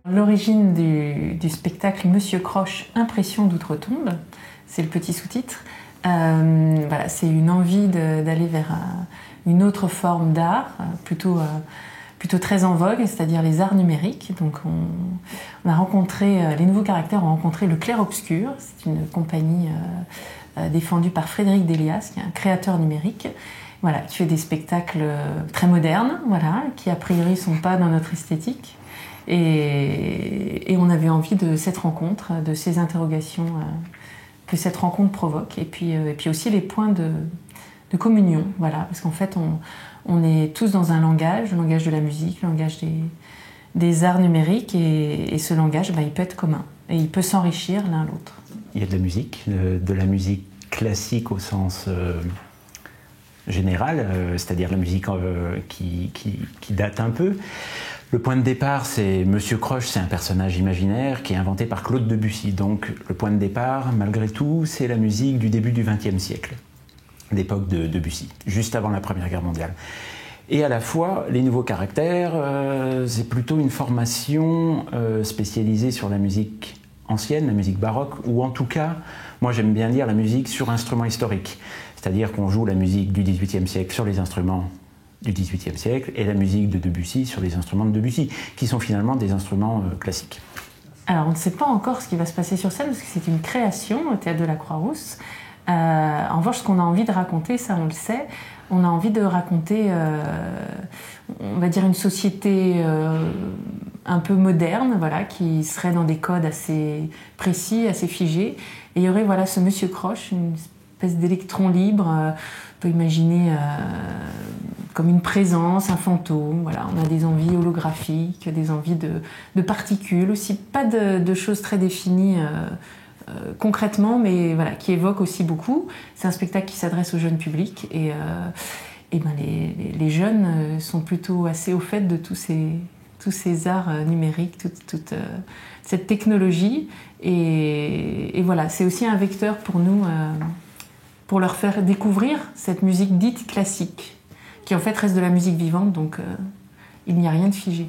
L'origine du spectacle Monsieur Croche, Impression d'outre-tombe, c'est le petit sous-titre. Voilà, c'est une envie d'aller vers une autre forme d'art, plutôt très en vogue, c'est-à-dire les arts numériques. Donc on a rencontré, les nouveaux caractères ont rencontré le Clair-Obscur, c'est une compagnie défendue par Frédéric Delias, qui est un créateur numérique, voilà, qui fait des spectacles très modernes, voilà, qui a priori sont pas dans notre esthétique. Et on avait envie de cette rencontre, de ces interrogations que cette rencontre provoque, et puis aussi les points de communion, voilà, parce qu'en fait on est tous dans un langage, le langage de la musique, le langage des arts numériques, et ce langage, il peut être commun, et il peut s'enrichir l'un l'autre. Il y a de la musique classique au sens général, c'est-à-dire la musique qui date un peu. Le point de départ, c'est Monsieur Croche, c'est un personnage imaginaire qui est inventé par Claude Debussy. Donc le point de départ, malgré tout, c'est la musique du début du XXe siècle, l'époque de Debussy, juste avant la Première Guerre mondiale. Et à la fois, les nouveaux caractères, c'est plutôt une formation spécialisée sur la musique ancienne, la musique baroque, ou en tout cas, moi j'aime bien dire la musique sur instrument historique. C'est-à-dire qu'on joue la musique du XVIIIe siècle sur les instruments du XVIIIe siècle et la musique de Debussy sur les instruments de Debussy, qui sont finalement des instruments classiques. Alors on ne sait pas encore ce qui va se passer sur scène, parce que c'est une création au Théâtre de la Croix-Rousse. En revanche, ce qu'on a envie de raconter, ça on le sait, on a envie de raconter, on va dire, une société un peu moderne, voilà, qui serait dans des codes assez précis, assez figés. Et il y aurait, voilà, ce Monsieur Croche, une espèce d'électron libre, on peut imaginer comme une présence, un fantôme. Voilà, on a des envies holographiques, des envies de particules, aussi pas de choses très définies concrètement, mais voilà, qui évoquent aussi beaucoup. C'est un spectacle qui s'adresse au jeune public, et les jeunes sont plutôt assez au fait de tous ces arts numériques, toute cette technologie. Et voilà, c'est aussi un vecteur pour nous, pour leur faire découvrir cette musique dite classique, qui en fait reste de la musique vivante, donc il n'y a rien de figé.